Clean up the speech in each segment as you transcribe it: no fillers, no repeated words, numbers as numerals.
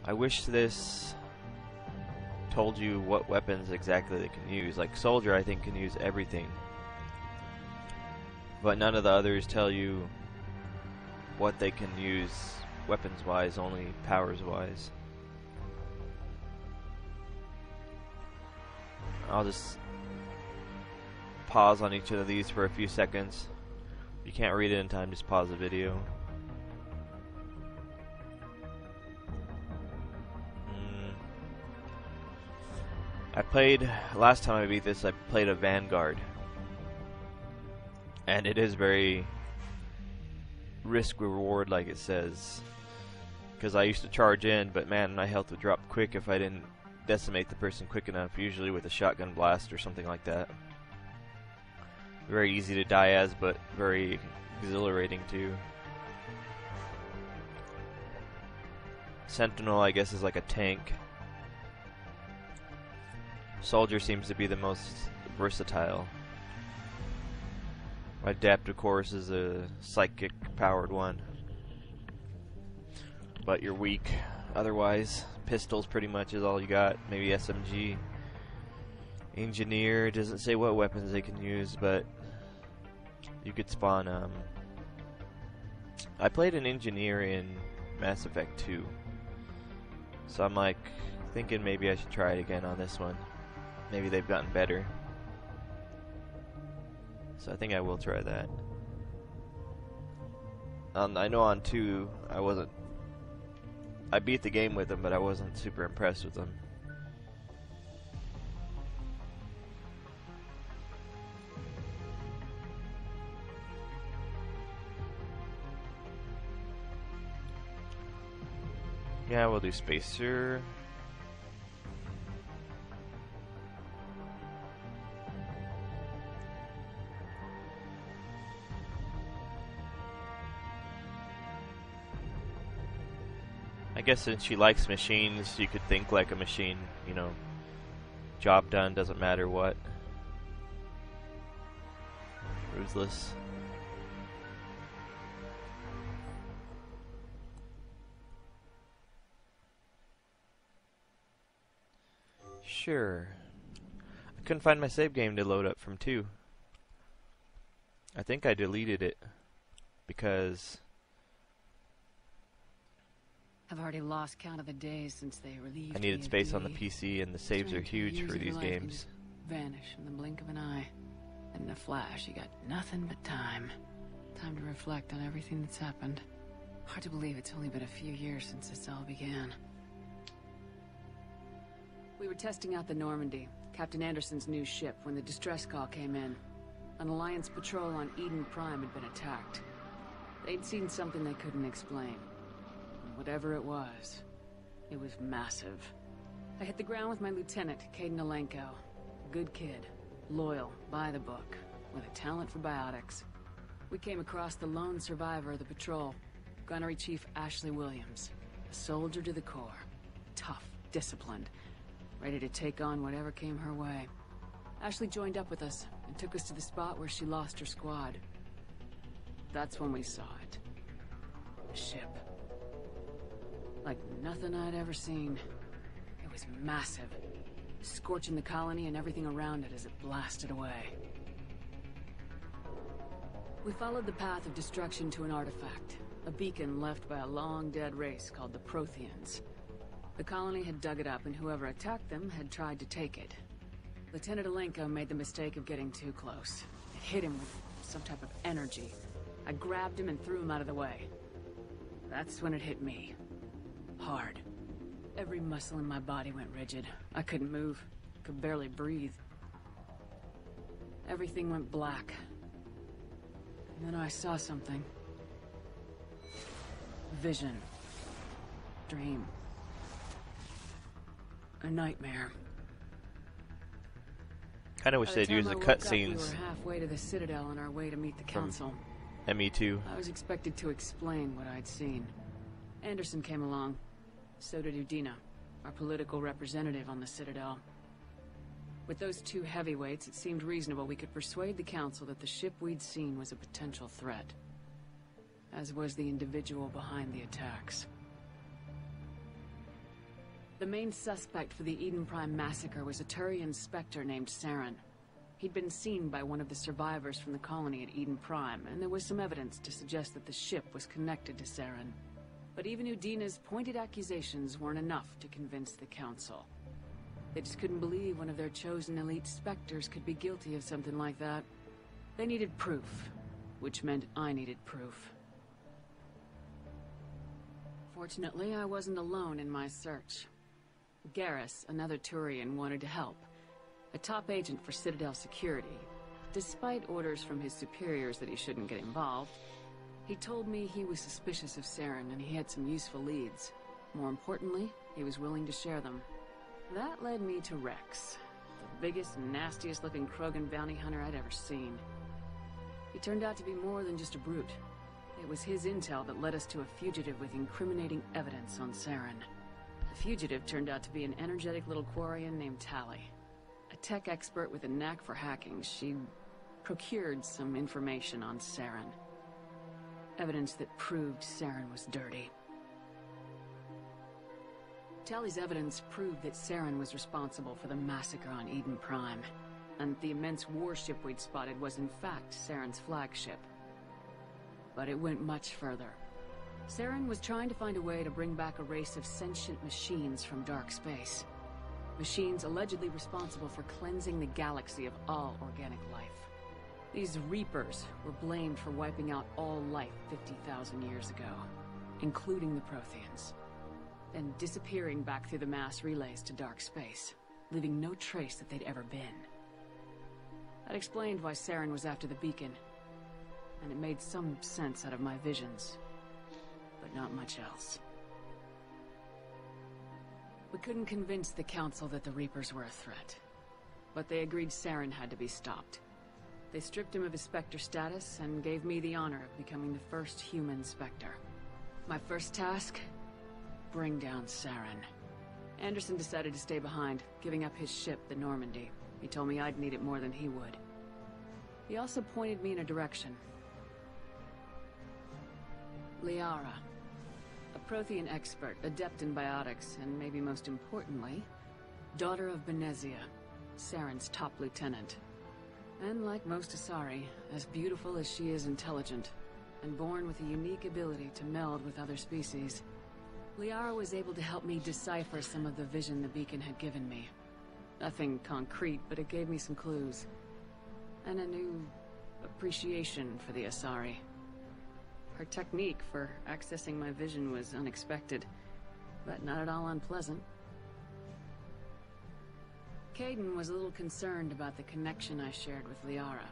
I wish this told you what weapons exactly they can use. Like Soldier, I think, can use everything. But none of the others tell you what they can use weapons-wise, only powers-wise. I'll just pause on each of these for a few seconds. If you can't read it in time, just pause the video. I played, last time I beat this, I played a Vanguard. And it is very risk-reward, like it says. Because I used to charge in, but man, my health would drop quick if I didn't decimate the person quick enough, usually with a shotgun blast or something like that. Very easy to die as, but very exhilarating too. Sentinel, I guess, is like a tank. Soldier seems to be the most versatile. Adept, of course, is a psychic powered one. But you're weak. Otherwise, pistols pretty much is all you got. Maybe SMG. Engineer doesn't say what weapons they can use, but you could spawn. I played an engineer in Mass Effect 2, so I'm like thinking maybe I should try it again on this one. Maybe they've gotten better. So I think I will try that. I know on 2 I beat the game with him, but I wasn't super impressed with him. Yeah, we'll do Spacer. I guess since she likes machines, you could think like a machine, you know. Job done, doesn't matter what. Ruthless. Sure. I couldn't find my save game to load up from 2. I think I deleted it because I've already lost count of the days since they relieved I needed me space of on the duty. PC, and the saves are huge for these games. Vanish in the blink of an eye. And in a flash, you got nothing but time. Time to reflect on everything that's happened. Hard to believe it's only been a few years since this all began. We were testing out the Normandy, Captain Anderson's new ship, when the distress call came in. An Alliance patrol on Eden Prime had been attacked. They'd seen something they couldn't explain. Whatever it was massive. I hit the ground with my lieutenant, Caden Alenko. Good kid, loyal, by the book, with a talent for biotics. We came across the lone survivor of the patrol, Gunnery Chief Ashley Williams. A soldier to the core. Tough, disciplined, ready to take on whatever came her way. Ashley joined up with us and took us to the spot where she lost her squad. That's when we saw it. The ship. Like nothing I'd ever seen. It was massive, scorching the colony and everything around it as it blasted away. We followed the path of destruction to an artifact, a beacon left by a long-dead race called the Protheans. The colony had dug it up, and whoever attacked them had tried to take it. Lieutenant Alenko made the mistake of getting too close. It hit him with some type of energy. I grabbed him and threw him out of the way. That's when it hit me. Hard. Every muscle in my body went rigid. I couldn't move. Could barely breathe. Everything went black. And then I saw something. Vision. Dream. A nightmare. Kinda wish they'd use the cutscenes. We were halfway to the Citadel on our way to meet the Council. ME2. I was expected to explain what I'd seen. Anderson came along. So did Udina, our political representative on the Citadel. With those two heavyweights, it seemed reasonable we could persuade the Council that the ship we'd seen was a potential threat. As was the individual behind the attacks. The main suspect for the Eden Prime massacre was a Turian Spectre named Saren. He'd been seen by one of the survivors from the colony at Eden Prime, and there was some evidence to suggest that the ship was connected to Saren. But even Udina's pointed accusations weren't enough to convince the Council. They just couldn't believe one of their chosen elite Spectres could be guilty of something like that. They needed proof, which meant I needed proof. Fortunately, I wasn't alone in my search. Garrus, another Turian, wanted to help. A top agent for Citadel Security. Despite orders from his superiors that he shouldn't get involved, he told me he was suspicious of Saren and he had some useful leads. More importantly, he was willing to share them. That led me to Rex, the biggest and nastiest looking Krogan bounty hunter I'd ever seen. He turned out to be more than just a brute. It was his intel that led us to a fugitive with incriminating evidence on Saren. The fugitive turned out to be an energetic little Quarian named Tali. A tech expert with a knack for hacking, she procured some information on Saren. Evidence that proved Saren was dirty. Tali's evidence proved that Saren was responsible for the massacre on Eden Prime, and the immense warship we'd spotted was in fact Saren's flagship. But it went much further. Saren was trying to find a way to bring back a race of sentient machines from dark space. Machines allegedly responsible for cleansing the galaxy of all organic life. These Reapers were blamed for wiping out all life 50,000 years ago, including the Protheans, then disappearing back through the mass relays to dark space, leaving no trace that they'd ever been. That explained why Saren was after the beacon, and it made some sense out of my visions, but not much else. We couldn't convince the Council that the Reapers were a threat, but they agreed Saren had to be stopped. They stripped him of his Spectre status and gave me the honor of becoming the first human Spectre. My first task? Bring down Saren. Anderson decided to stay behind, giving up his ship, the Normandy. He told me I'd need it more than he would. He also pointed me in a direction. Liara. A Prothean expert, adept in biotics, and maybe most importantly, daughter of Benezia, Saren's top lieutenant. And like most Asari, as beautiful as she is intelligent, and born with a unique ability to meld with other species, Liara was able to help me decipher some of the vision the beacon had given me. Nothing concrete, but it gave me some clues. And a new appreciation for the Asari. Her technique for accessing my vision was unexpected, but not at all unpleasant. Kaidan was a little concerned about the connection I shared with Liara.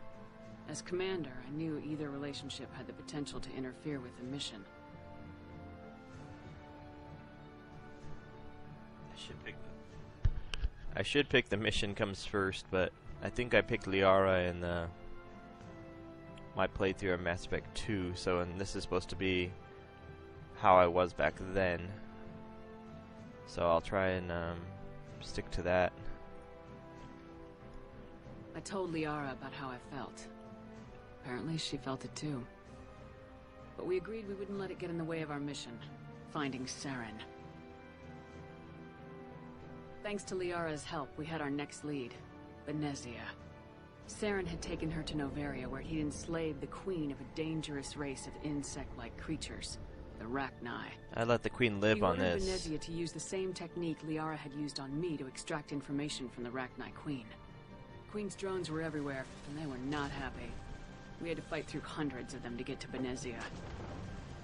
As commander, I knew either relationship had the potential to interfere with the mission. I should pick the mission comes first, but I think I picked Liara in my playthrough of Mass Effect 2, and this is supposed to be how I was back then. So I'll try and stick to that. I told Liara about how I felt. Apparently she felt it too. But we agreed we wouldn't let it get in the way of our mission, finding Saren. Thanks to Liara's help, we had our next lead, Benezia. Saren had taken her to Noveria, where he'd enslaved the queen of a dangerous race of insect-like creatures, the Rachni. I let the queen live on this. He ordered Benezia to use the same technique Liara had used on me to extract information from the Rachni queen. Queen's drones were everywhere, and they were not happy. We had to fight through hundreds of them to get to Benezia.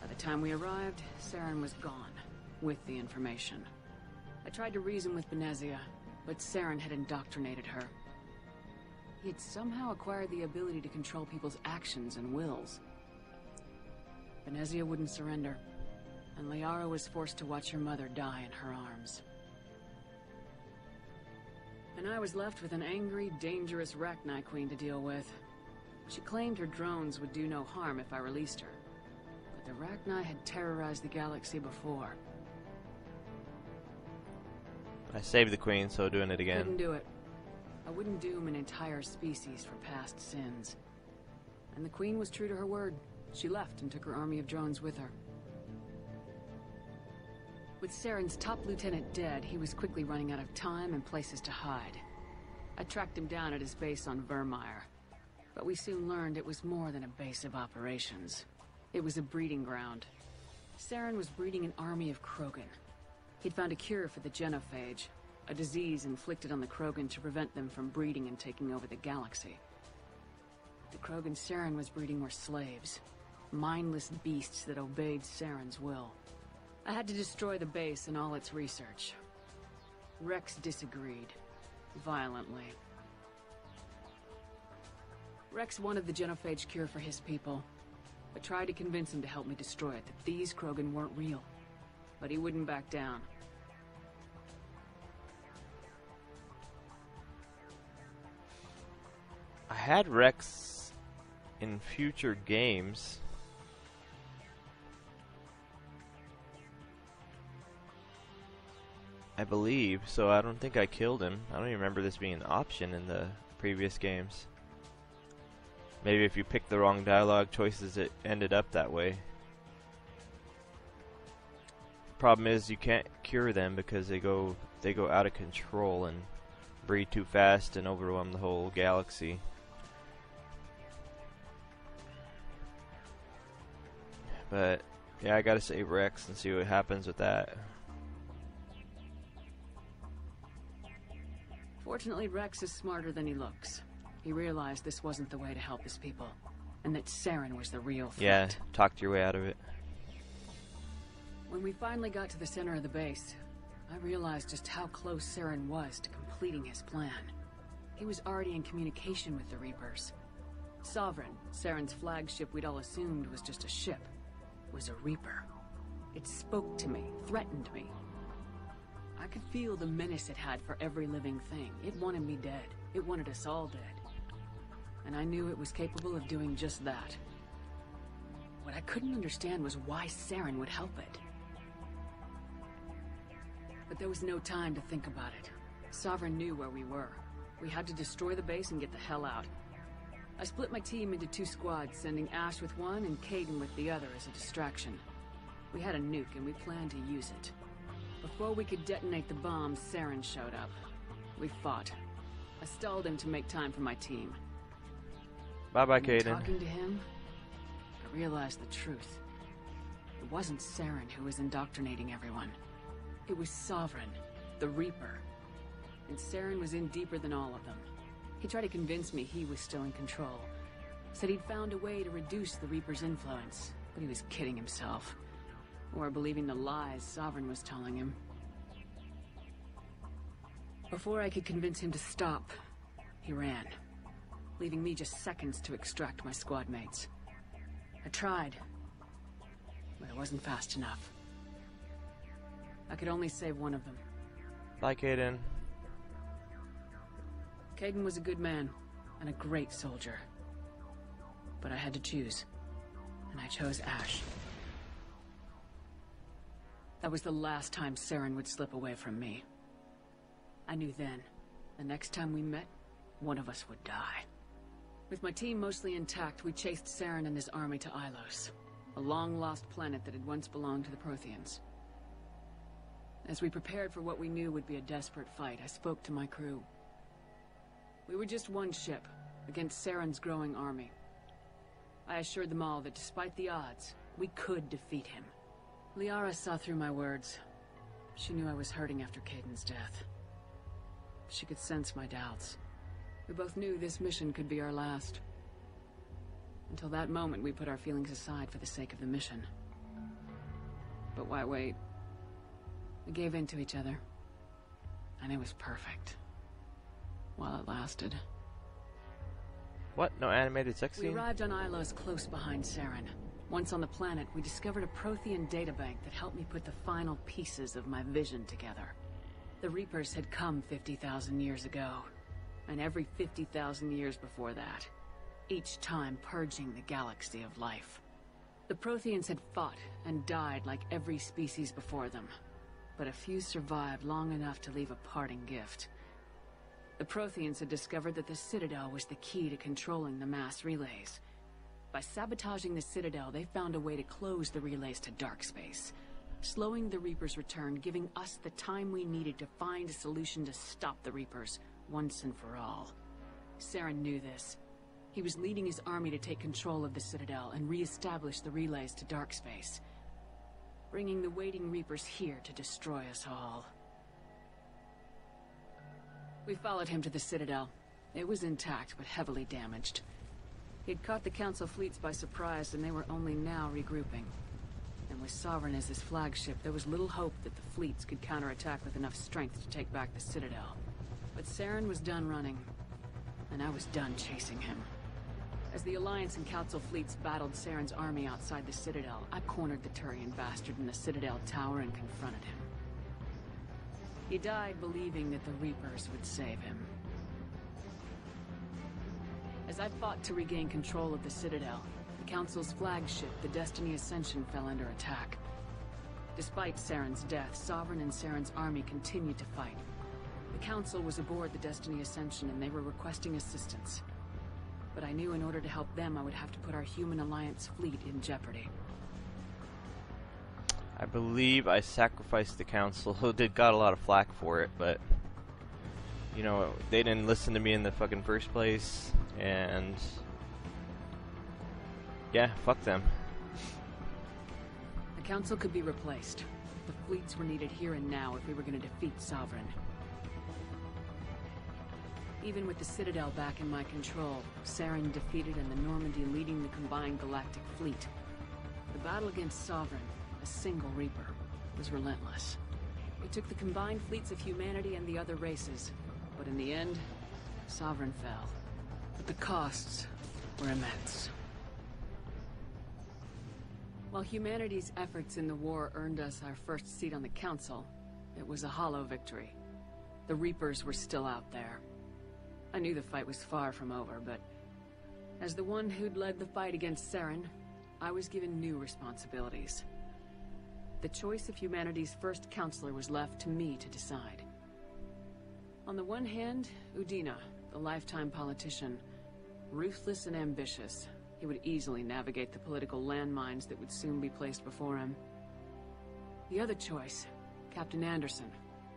By the time we arrived, Saren was gone, with the information. I tried to reason with Benezia, but Saren had indoctrinated her. He had somehow acquired the ability to control people's actions and wills. Benezia wouldn't surrender, and Liara was forced to watch her mother die in her arms. And I was left with an angry, dangerous Rachni queen to deal with. She claimed her drones would do no harm if I released her. But the Rachni had terrorized the galaxy before. I saved the queen, so doing it again. Couldn't do it. I wouldn't doom an entire species for past sins. And the queen was true to her word. She left and took her army of drones with her. With Saren's top lieutenant dead, he was quickly running out of time and places to hide. I tracked him down at his base on Vermeer, but we soon learned it was more than a base of operations. It was a breeding ground. Saren was breeding an army of Krogan. He'd found a cure for the genophage, a disease inflicted on the Krogan to prevent them from breeding and taking over the galaxy. The Krogan Saren was breeding were slaves, mindless beasts that obeyed Saren's will. I had to destroy the base and all its research. Rex disagreed, violently. Rex wanted the genophage cure for his people. I tried to convince him to help me destroy it, that these Krogan weren't real. But he wouldn't back down. I had Rex in future games. I believe, so I don't think I killed him. I don't even remember this being an option in the previous games. Maybe if you picked the wrong dialogue choices, it ended up that way. Problem is, you can't cure them because they go out of control and breed too fast and overwhelm the whole galaxy. But yeah, I gotta save Rex and see what happens with that. Fortunately, Rex is smarter than he looks. He realized this wasn't the way to help his people, and that Saren was the real threat. Yeah, talked your way out of it. When we finally got to the center of the base, I realized just how close Saren was to completing his plan. He was already in communication with the Reapers. Sovereign, Saren's flagship we'd all assumed was just a ship, was a Reaper. It spoke to me, threatened me. I could feel the menace it had for every living thing. It wanted me dead. It wanted us all dead. And I knew it was capable of doing just that. What I couldn't understand was why Saren would help it. But there was no time to think about it. Sovereign knew where we were. We had to destroy the base and get the hell out. I split my team into 2 squads, sending Ash with one and Caden with the other as a distraction. We had a nuke and we planned to use it. Before we could detonate the bomb, Saren showed up. We fought. I stalled him to make time for my team. Bye-bye, Caden. Talking to him, I realized the truth. It wasn't Saren who was indoctrinating everyone. It was Sovereign, the Reaper. And Saren was in deeper than all of them. He tried to convince me he was still in control. Said he'd found a way to reduce the Reaper's influence, but he was kidding himself. Or believing the lies Sovereign was telling him. Before I could convince him to stop, he ran, leaving me just seconds to extract my squad mates. I tried, but I wasn't fast enough. I could only save one of them. Bye, Caden. Caden was a good man, and a great soldier. But I had to choose, and I chose Ash. That was the last time Saren would slip away from me. I knew then, the next time we met, one of us would die. With my team mostly intact, we chased Saren and his army to Ilos, a long-lost planet that had once belonged to the Protheans. As we prepared for what we knew would be a desperate fight, I spoke to my crew. We were just one ship, against Saren's growing army. I assured them all that despite the odds, we could defeat him. Liara saw through my words. She knew I was hurting after Caden's death. She could sense my doubts. We both knew this mission could be our last. Until that moment, we put our feelings aside for the sake of the mission. But why wait? We gave in to each other. And it was perfect. While it lasted. What? No animated sex We scene? arrived on Ilos close behind Saren. Once on the planet, we discovered a Prothean databank that helped me put the final pieces of my vision together. The Reapers had come 50,000 years ago, and every 50,000 years before that, each time purging the galaxy of life. The Protheans had fought and died like every species before them, but a few survived long enough to leave a parting gift. The Protheans had discovered that the Citadel was the key to controlling the mass relays. By sabotaging the Citadel, they found a way to close the relays to dark space, slowing the Reapers' return, giving us the time we needed to find a solution to stop the Reapers, once and for all. Saren knew this. He was leading his army to take control of the Citadel and re-establish the relays to Darkspace, bringing the waiting Reapers here to destroy us all. We followed him to the Citadel. It was intact, but heavily damaged. He'd caught the Council fleets by surprise, and they were only now regrouping. And with Sovereign as his flagship, there was little hope that the fleets could counterattack with enough strength to take back the Citadel. But Saren was done running, and I was done chasing him. As the Alliance and Council fleets battled Saren's army outside the Citadel, I cornered the Turian bastard in the Citadel tower and confronted him. He died believing that the Reapers would save him. As I fought to regain control of the Citadel, the Council's flagship, the Destiny Ascension, fell under attack. Despite Saren's death, Sovereign and Saren's army continued to fight. The Council was aboard the Destiny Ascension and they were requesting assistance. But I knew in order to help them, I would have to put our human Alliance fleet in jeopardy. I believe I sacrificed the Council. Got a lot of flack for it, but you know, they didn't listen to me in the fucking first place, and yeah, fuck them. The Council could be replaced. The fleets were needed here and now if we were going to defeat Sovereign. Even with the Citadel back in my control, Saren defeated and the Normandy leading the combined galactic fleet. The battle against Sovereign, a single Reaper, was relentless. It took the combined fleets of humanity and the other races, but in the end, Sovereign fell. But the costs were immense. While humanity's efforts in the war earned us our first seat on the Council, it was a hollow victory. The Reapers were still out there. I knew the fight was far from over, but as the one who'd led the fight against Saren, I was given new responsibilities. The choice of humanity's first counselor was left to me to decide. On the one hand, Udina, the lifetime politician. Ruthless and ambitious, he would easily navigate the political landmines that would soon be placed before him. The other choice, Captain Anderson,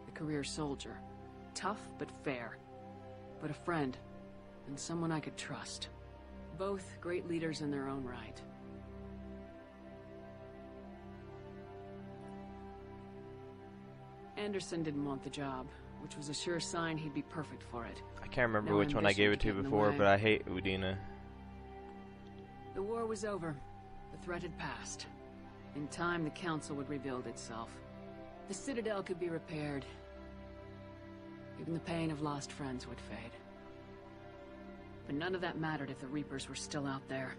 the career soldier. Tough but fair. But a friend, and someone I could trust. Both great leaders in their own right. Anderson didn't want the job, which was a sure sign he'd be perfect for it. I can't remember No which one I gave it to ambition to get in the before, way. but I hate Udina. The war was over. The threat had passed. In time, the Council would rebuild itself. The Citadel could be repaired. Even the pain of lost friends would fade. But none of that mattered if the Reapers were still out there.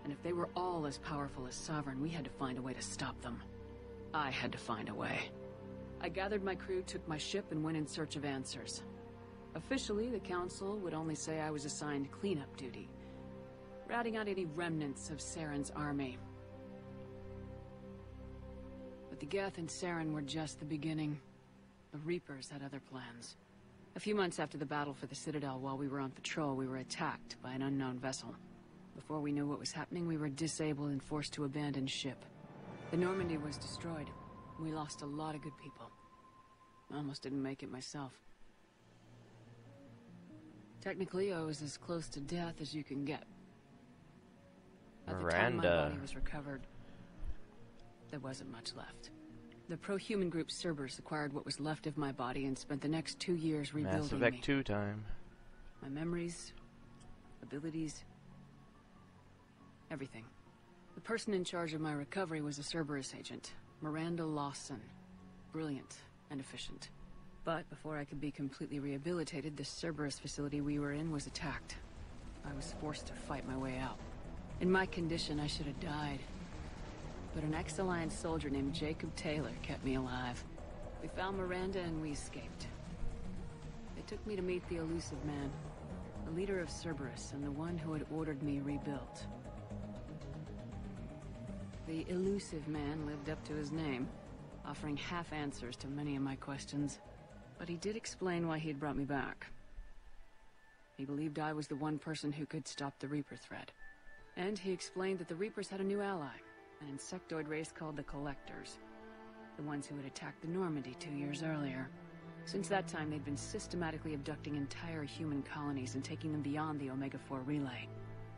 And if they were all as powerful as Sovereign, we had to find a way to stop them. I had to find a way. I gathered my crew, took my ship, and went in search of answers. Officially, the Council would only say I was assigned cleanup duty, routing out any remnants of Saren's army. But the Geth and Saren were just the beginning. The Reapers had other plans. A few months after the battle for the Citadel, while we were on patrol, we were attacked by an unknown vessel. Before we knew what was happening, we were disabled and forced to abandon ship. The Normandy was destroyed. We lost a lot of good people. I almost didn't make it myself. Technically, I was as close to death as you can get. At the time my body was recovered, there wasn't much left. The pro-human group Cerberus acquired what was left of my body and spent the next 2 years rebuilding Mass me. Effect 2 time. My memories, abilities, everything. The person in charge of my recovery was a Cerberus agent, Miranda Lawson. Brilliant and efficient. But before I could be completely rehabilitated, the Cerberus facility we were in was attacked. I was forced to fight my way out. In my condition, I should have died. But an ex-Alliance soldier named Jacob Taylor kept me alive. We found Miranda and we escaped. They took me to meet the Elusive Man, the leader of Cerberus and the one who had ordered me rebuilt. The Elusive Man lived up to his name, offering half answers to many of my questions. But he did explain why he had brought me back. He believed I was the one person who could stop the Reaper threat. And he explained that the Reapers had a new ally, an insectoid race called the Collectors. the ones who had attacked the Normandy 2 years earlier. Since that time, they'd been systematically abducting entire human colonies and taking them beyond the Omega-4 relay,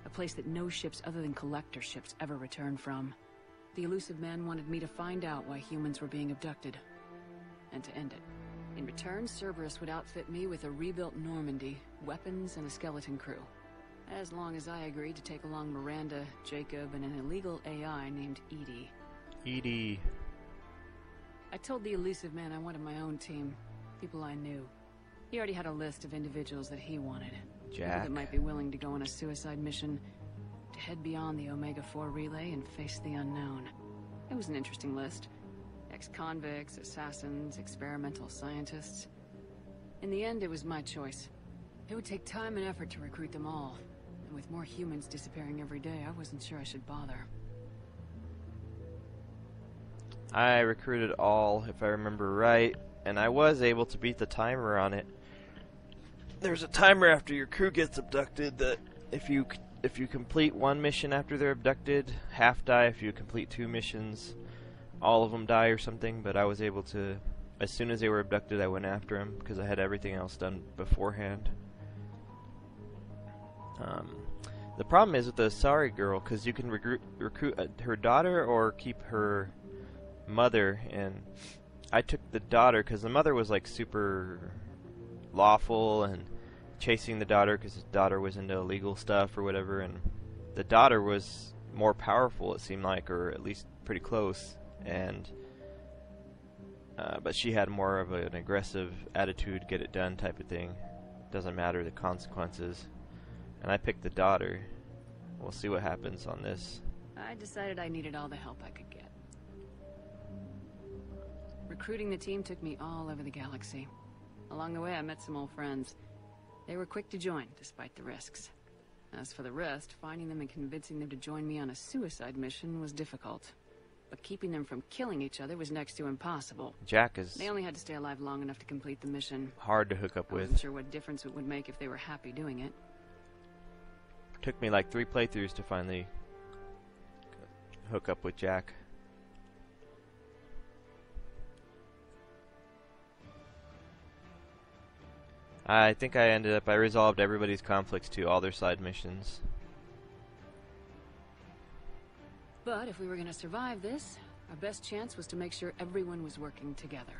a place that no ships other than collector ships ever return from. The elusive man wanted me to find out why humans were being abducted, and to end it. In return, Cerberus would outfit me with a rebuilt Normandy, weapons, and a skeleton crew. As long as I agreed to take along Miranda, Jacob, and an illegal AI named Edie. Edie. I told the elusive man I wanted my own team, people I knew. He already had a list of individuals that he wanted. People Jack. that might be willing to go on a suicide mission, to head beyond the Omega-4 relay and face the unknown. It was an interesting list. Ex-convicts, assassins, experimental scientists. In the end, it was my choice. It would take time and effort to recruit them all. And with more humans disappearing every day, I wasn't sure I should bother. I recruited all, if I remember right, and I was able to beat the timer on it. There's a timer after your crew gets abducted that if you complete one mission after they're abducted, half die. If you complete 2 missions, all of them die or something. But I was able to, as soon as they were abducted, I went after them because I had everything else done beforehand. The problem is with the Sorry girl, because you can recruit her daughter or keep her mother, and I took the daughter because the mother was like super lawful and chasing the daughter because his daughter was into illegal stuff or whatever, and the daughter was more powerful, it seemed like, or at least pretty close, and but she had more of an aggressive attitude, get it done type of thing, doesn't matter the consequences, and I picked the daughter. We'll see what happens on this. I decided I needed all the help I could get. Recruiting the team took me all over the galaxy. Along the way, I met some old friends. They were quick to join, despite the risks. As for the rest, finding them and convincing them to join me on a suicide mission was difficult. But keeping them from killing each other was next to impossible. Jack is They only had to stay alive long enough to complete the mission. hard to hook up I with. wasn't sure what difference it would make if they were happy doing it. Took me like 3 playthroughs to finally hook up with Jack. I think I resolved everybody's conflicts to all their side missions. But if we were going to survive this, our best chance was to make sure everyone was working together.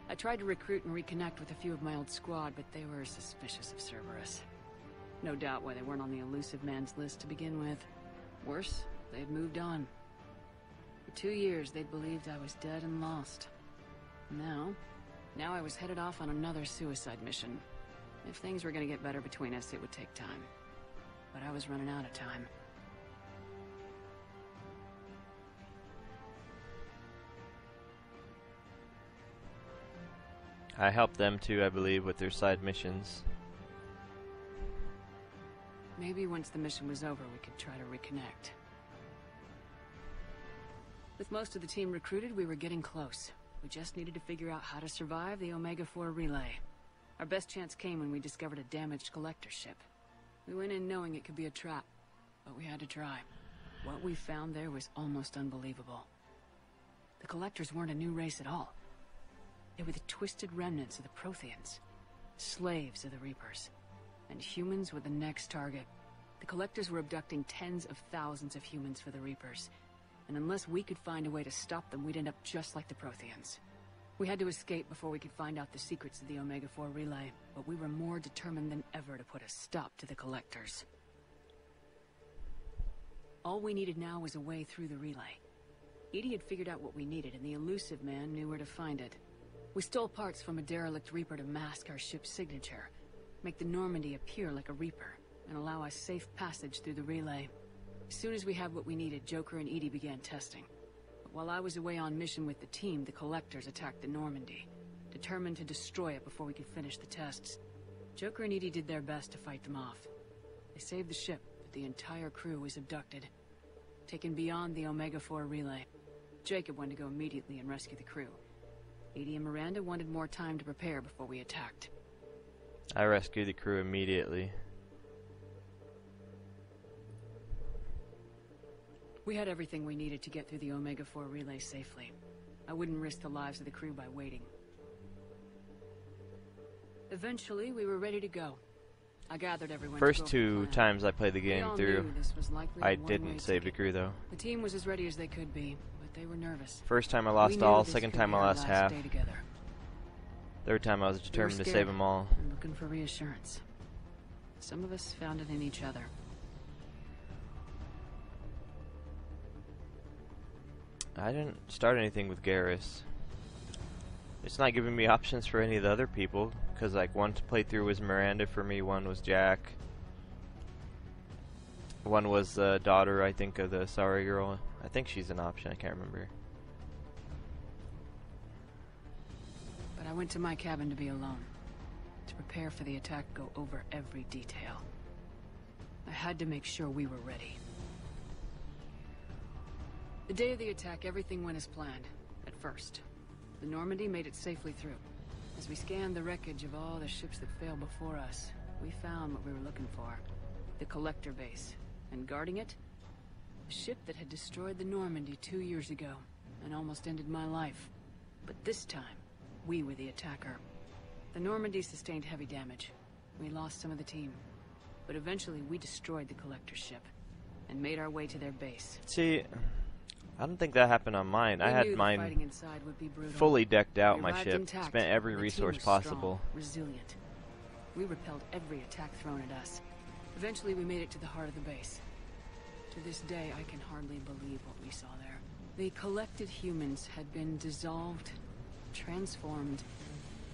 I tried to recruit and reconnect with a few of my old squad, but they were suspicious of Cerberus. No doubt why they weren't on the elusive man's list to begin with. Worse, they'd moved on. For 2 years, they'd believed I was dead and lost. Now I was headed off on another suicide mission. If things were going to get better between us, it would take time. But I was running out of time. I helped them too, I believe, with their side missions. Maybe once the mission was over, we could try to reconnect. With most of the team recruited, we were getting close. We just needed to figure out how to survive the Omega-4 relay. Our best chance came when we discovered a damaged collector ship. We went in knowing it could be a trap, but we had to try. What we found there was almost unbelievable. The collectors weren't a new race at all. They were the twisted remnants of the Protheans, slaves of the Reapers, and humans were the next target. The collectors were abducting tens of thousands of humans for the Reapers, and unless we could find a way to stop them, we'd end up just like the Protheans. We had to escape before we could find out the secrets of the Omega-4 relay, but we were more determined than ever to put a stop to the collectors. All we needed now was a way through the relay. Edie had figured out what we needed, and the elusive man knew where to find it. We stole parts from a derelict Reaper to mask our ship's signature, make the Normandy appear like a Reaper, and allow us safe passage through the relay. As soon as we had what we needed, Joker and Edie began testing. But while I was away on mission with the team, the collectors attacked the Normandy, determined to destroy it before we could finish the tests. Joker and Edie did their best to fight them off. They saved the ship, but the entire crew was abducted, taken beyond the Omega-4 relay. Jacob wanted to go immediately and rescue the crew. Edie and Miranda wanted more time to prepare before we attacked. I rescued the crew immediately. We had everything we needed to get through the Omega-4 relay safely. I wouldn't risk the lives of the crew by waiting. Eventually, we were ready to go. I gathered everyone. First two times I played the game through, I didn't save the crew though. The team was as ready as they could be, but they were nervous. First time I lost all, second time I lost half. Third time I was determined to save them all. And looking for reassurance. Some of us found it in each other. I didn't start anything with Garrus. It's not giving me options for any of the other people, because like one playthrough was Miranda for me, one was Jack, one was the daughter, I think, of the sorry girl. I think she's an option, I can't remember. But I went to my cabin to be alone, to prepare for the attack, go over every detail. I had to make sure we were ready. The day of the attack, everything went as planned, at first. The Normandy made it safely through. As we scanned the wreckage of all the ships that failed before us, we found what we were looking for. The Collector base. And guarding it, a ship that had destroyed the Normandy 2 years ago, and almost ended my life. But this time, we were the attacker. The Normandy sustained heavy damage. We lost some of the team. But eventually we destroyed the Collector ship, and made our way to their base. See, I don't think that happened on mine. I had mine fully decked out, my ship. Spent every resource possible. Resilient. We repelled every attack thrown at us. Eventually we made it to the heart of the base. To this day, I can hardly believe what we saw there. The collected humans had been dissolved, transformed,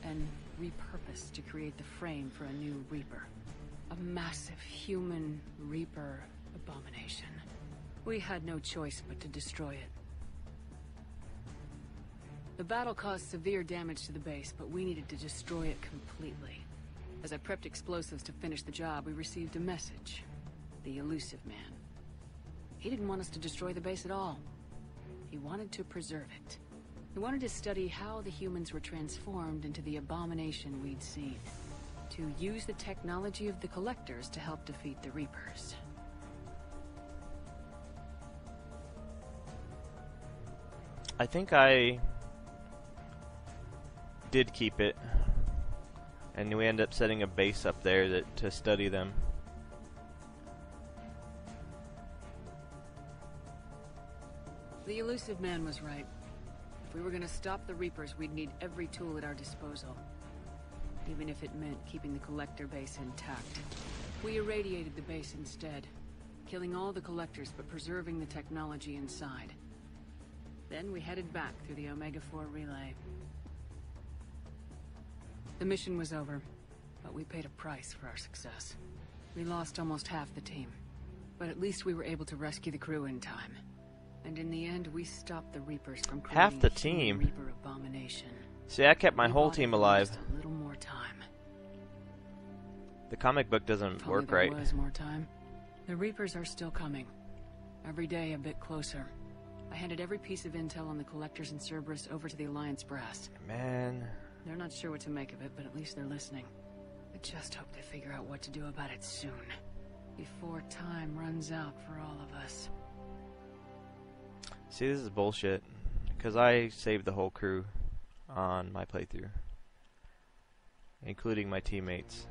and repurposed to create the frame for a new Reaper. A massive human Reaper abomination. We had no choice but to destroy it. The battle caused severe damage to the base, but we needed to destroy it completely. As I prepped explosives to finish the job, we received a message. The elusive man. He didn't want us to destroy the base at all. He wanted to preserve it. He wanted to study how the humans were transformed into the abomination we'd seen. To use the technology of the Collectors to help defeat the Reapers. I think I did keep it, and we ended up setting a base up there to study them. The elusive man was right. If we were going to stop the Reapers, we'd need every tool at our disposal. Even if it meant keeping the Collector base intact. We irradiated the base instead, killing all the Collectors but preserving the technology inside. Then we headed back through the Omega-4 relay. The mission was over, but we paid a price for our success. We lost almost half the team, but at least we were able to rescue the crew in time. And in the end, we stopped the Reapers from creating half the team. Reaper abomination. See, I kept my whole team alive. Just a little more time. The comic book doesn't work right. There was more time. The Reapers are still coming. Every day a bit closer. I handed every piece of intel on the Collectors and Cerberus over to the Alliance brass. Man. They're not sure what to make of it, but at least they're listening. I just hope they figure out what to do about it soon. Before time runs out for all of us. See, this is bullshit. Because I saved the whole crew on my playthrough. Including my teammates.